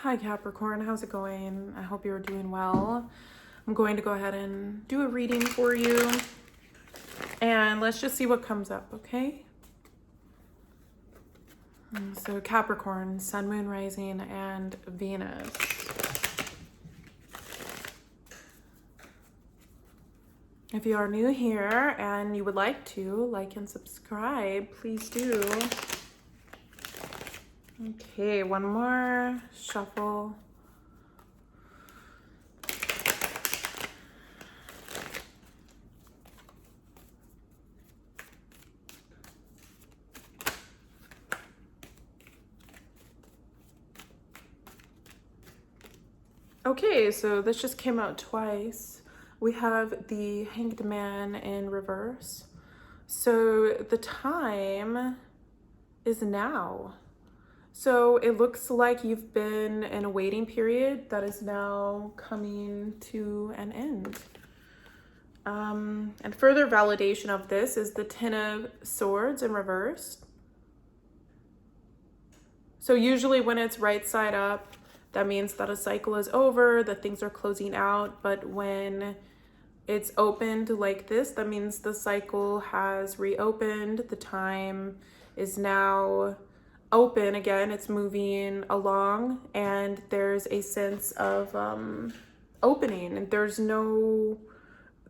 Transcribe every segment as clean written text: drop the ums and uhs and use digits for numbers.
Hi Capricorn, how's it going? I hope you're doing well. I'm going to go ahead and do a reading for you. And let's just see what comes up, okay? So Capricorn, Sun, Moon, Rising, and Venus. If you are new here and you would like to like and subscribe, please do. Okay, one more shuffle. Okay, so this just came out twice. We have the Hanged Man in reverse. So the time is now. So it looks like you've been in a waiting period that is now coming to an end. And further validation of this is the Ten of Swords in reverse. So usually when it's right side up, that means that a cycle is over, that things are closing out. But when it's opened like this, that means the cycle has reopened. The time is now open again. It's moving along, and there's a sense of opening, and there's no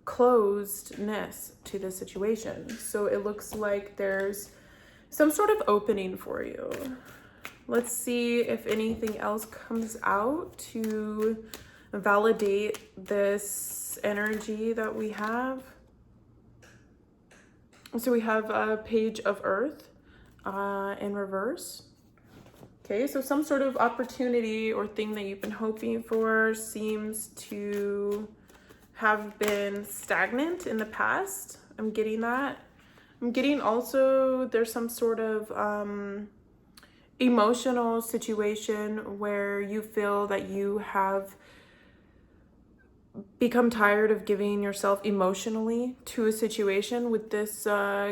closedness to the situation. So it looks like there's some sort of opening for you. Let's see if anything else comes out to validate this energy that we have. So we have a Page of Earth in reverse. Okay, so some sort of opportunity or thing that you've been hoping for seems to have been stagnant in the past. I'm getting that. I'm getting also there's some sort of emotional situation where you feel that you have become tired of giving yourself emotionally to a situation. With this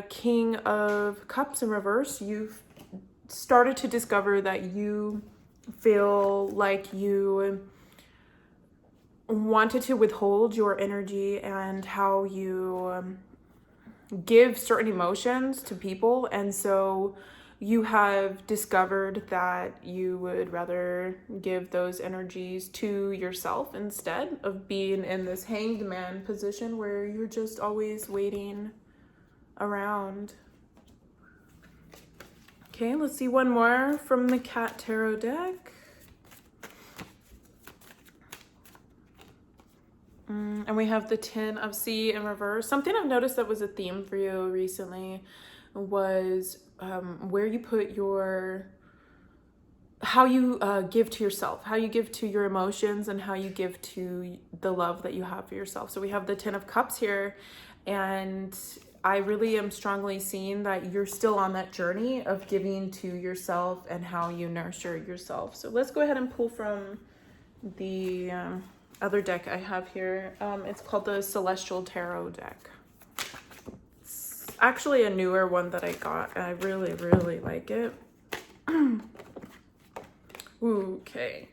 King of Cups in reverse, you've started to discover that you feel like you wanted to withhold your energy and how you give certain emotions to people, and so you have discovered that you would rather give those energies to yourself instead of being in this Hanged Man position where you're just always waiting around. Okay, let's see one more from the Cat Tarot deck. And we have the Ten of Sea in reverse. Something I've noticed that was a theme for you recently was where you put how you give to yourself, how you give to your emotions, and how you give to the love that you have for yourself. So we have the Ten of Cups here, and I really am strongly seeing that you're still on that journey of giving to yourself and how you nurture yourself. So let's go ahead and pull from the other deck I have here. It's called the Celestial Tarot deck. It's actually a newer one that I got, and I really, really like it. Okay.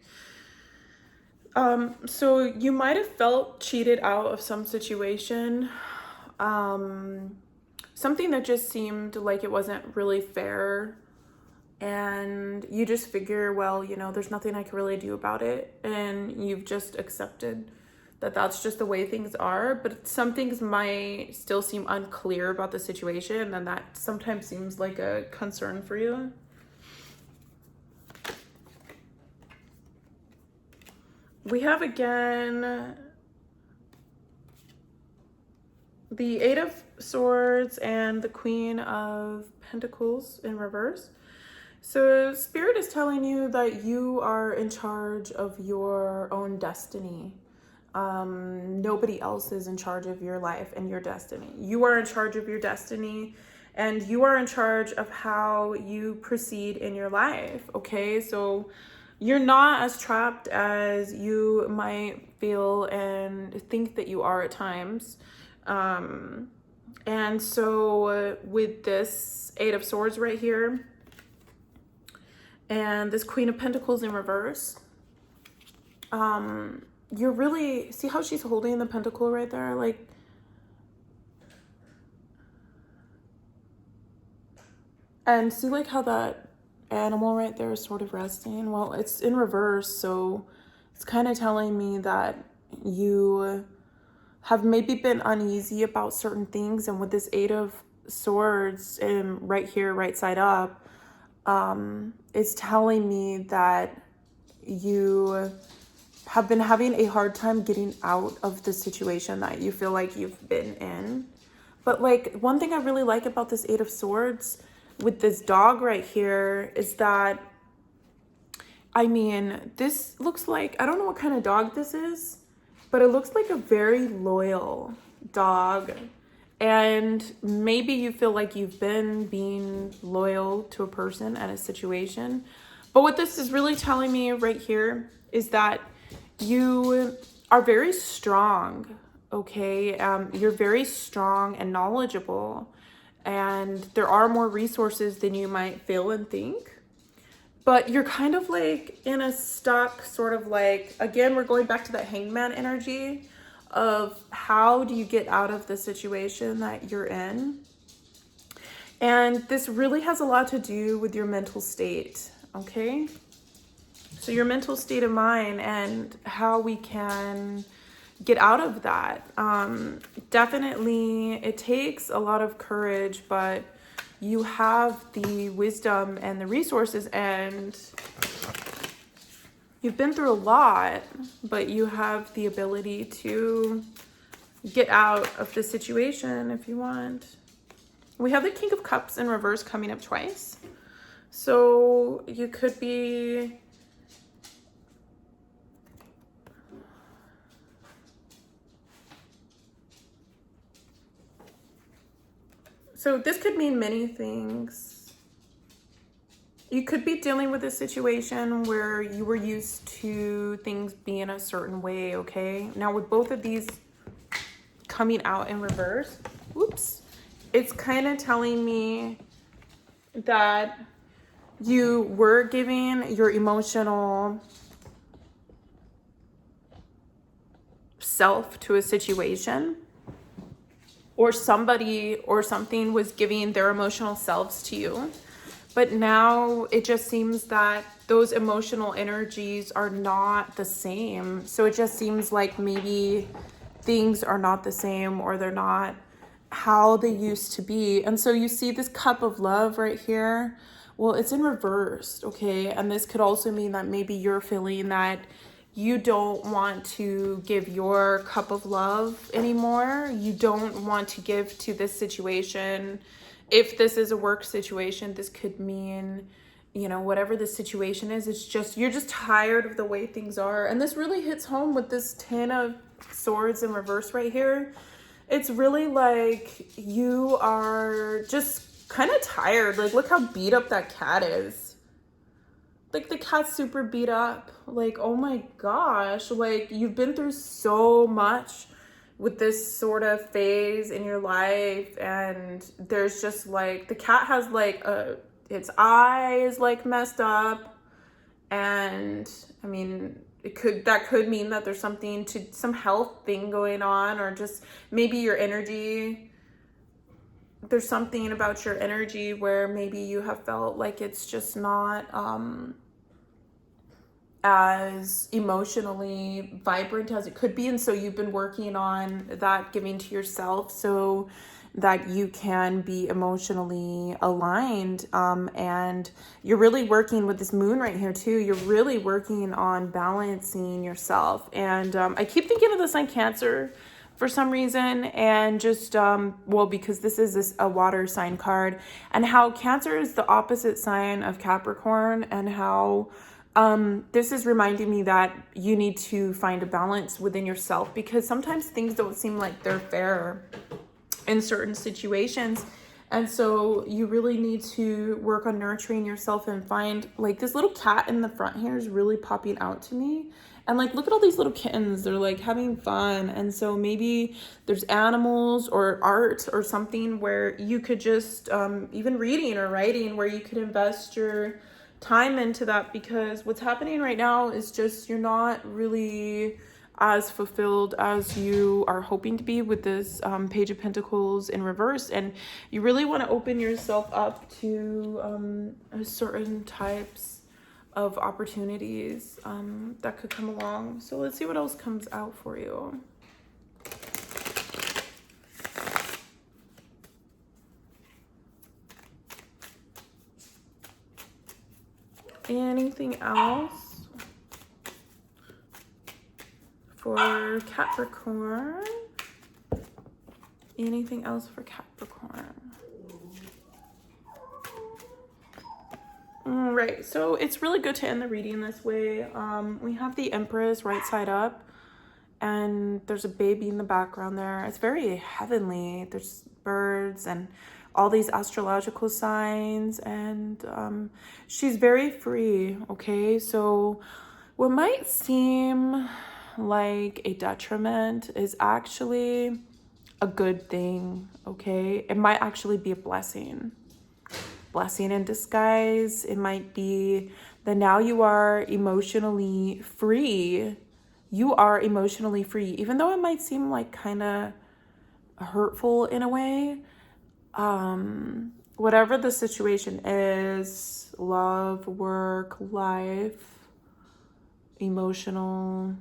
So you might have felt cheated out of some situation. Something that just seemed like it wasn't really fair. And you just figure, well, you know, there's nothing I can really do about it. And you've just accepted that that's just the way things are. But some things might still seem unclear about the situation. And that sometimes seems like a concern for you. We have again the Eight of Swords and the Queen of Pentacles in reverse. So Spirit is telling you that you are in charge of your own destiny. Nobody else is in charge of your life and your destiny. You are in charge of your destiny, and you are in charge of how you proceed in your life, okay? So you're not as trapped as you might feel and think that you are at times. And so with this Eight of Swords right here, and this Queen of Pentacles in reverse, you're really, see how she's holding the pentacle right there? Like, and see like how that animal right there is sort of resting? Well, it's in reverse, so it's kind of telling me that you have maybe been uneasy about certain things. And with this Eight of Swords and right here, right side up, it's telling me that you have been having a hard time getting out of the situation that you feel like you've been in. But like, one thing I really like about this Eight of Swords with this dog right here is that, I mean, this looks like, I don't know what kind of dog this is, but it looks like a very loyal dog. And maybe you feel like you've been being loyal to a person and a situation. But what this is really telling me right here is that you are very strong, okay? You're very strong and knowledgeable. And there are more resources than you might feel and think. But you're kind of like in a stuck sort of like, again, we're going back to that hangman energy of how do you get out of the situation that you're in. And this really has a lot to do with your mental state, okay? So your mental state of mind and how we can get out of that. Definitely, it takes a lot of courage, but you have the wisdom and the resources, and you've been through a lot, but you have the ability to get out of the situation if you want. We have the King of Cups in reverse coming up twice. So you could be so this could mean many things. You could be dealing with a situation where you were used to things being a certain way, okay? Now with both of these coming out in reverse, whoops, it's kind of telling me that you were giving your emotional self to a situation, or somebody or something was giving their emotional selves to you. But now it just seems that those emotional energies are not the same. So it just seems like maybe things are not the same, or they're not how they used to be. And so you see this cup of love right here. Well, it's in reverse, okay? And this could also mean that maybe you're feeling that you don't want to give your cup of love anymore. You don't want to give to this situation. If this is a work situation, this could mean, you know, whatever the situation is, it's just, you're just tired of the way things are. And this really hits home with this Ten of Swords in reverse right here. It's really like you are just kind of tired. Like, look how beat up that cat is. Like, the cat's super beat up. Like, oh my gosh. Like, you've been through so much with this sort of phase in your life. And there's just like, the cat has like its eyes like messed up. And I mean, that could mean that there's some health thing going on, or just maybe your energy. There's something about your energy where maybe you have felt like it's just not as emotionally vibrant as it could be. And so you've been working on that, giving to yourself so that you can be emotionally aligned. And you're really working with this moon right here too. You're really working on balancing yourself. And I keep thinking of the sign Cancer for some reason, and just well, because this is a water sign card, and how Cancer is the opposite sign of Capricorn, and how this is reminding me that you need to find a balance within yourself, because sometimes things don't seem like they're fair in certain situations. And so you really need to work on nurturing yourself and find, like, this little cat in the front here is really popping out to me. And like, look at all these little kittens. They're like having fun. And so maybe there's animals or art or something where you could just, even reading or writing, where you could invest your time into that, because what's happening right now is just you're not really as fulfilled as you are hoping to be with this Page of Pentacles in reverse, and you really want to open yourself up to certain types of opportunities that could come along. So let's see what else comes out for you. Anything else for Capricorn? Anything else for Capricorn? All right, so it's really good to end the reading this way. We have the Empress right side up, and there's a baby in the background there. It's very heavenly. There's birds and all these astrological signs, and she's very free, okay? So what might seem like a detriment is actually a good thing, okay? It might actually be a blessing in disguise. It might be that now you are emotionally free. You are emotionally free, even though it might seem like kind of hurtful in a way. Whatever the situation is, love, work, life, emotional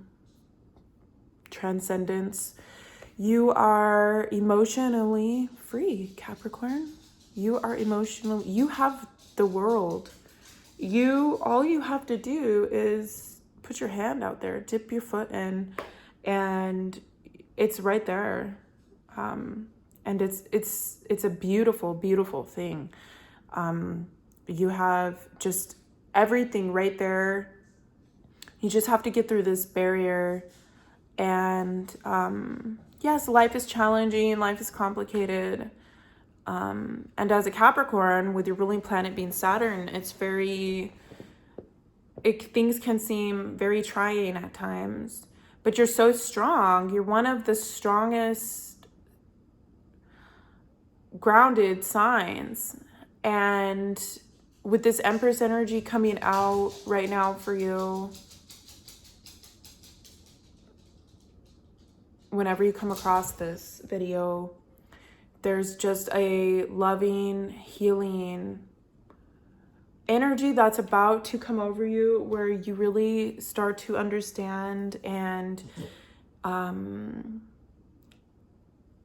transcendence, you are emotionally free, Capricorn. You are emotional. You have the world. All you have to do is put your hand out there, dip your foot in, and it's right there. And it's a beautiful, beautiful thing. You have just everything right there. You just have to get through this barrier. And yes, life is challenging, life is complicated. And as a Capricorn, with your ruling planet being Saturn, things can seem very trying at times. But you're so strong. You're one of the strongest grounded signs, and with this Empress energy coming out right now for you, whenever you come across this video, there's just a loving, healing energy that's about to come over you, where you really start to understand and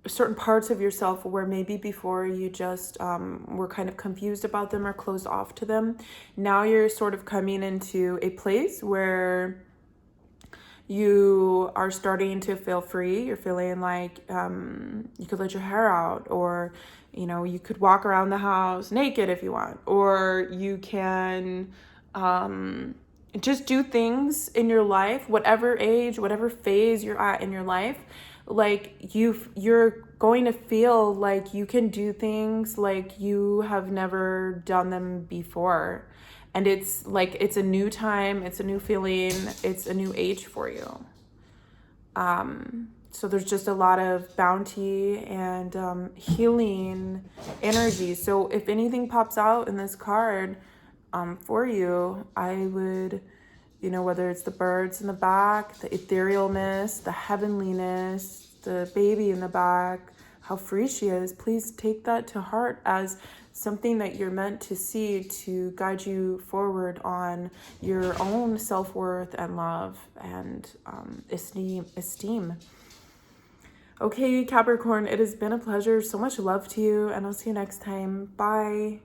certain parts of yourself where maybe before you just were kind of confused about them or closed off to them. Now you're sort of coming into a place where you are starting to feel free. You're feeling like you could let your hair out, or you could walk around the house naked if you want, or you can just do things in your life, whatever age, whatever phase you're at in your life. Like you're going to feel like you can do things like you have never done them before. And it's like, it's a new time, it's a new feeling, it's a new age for you. So there's just a lot of bounty and healing energy. So if anything pops out in this card for you, I would, whether it's the birds in the back, the etherealness, the heavenliness, the baby in the back, how free she is, please take that to heart as something that you're meant to see to guide you forward on your own self-worth and love and esteem. Okay, Capricorn, it has been a pleasure. So much love to you, and I'll see you next time. Bye.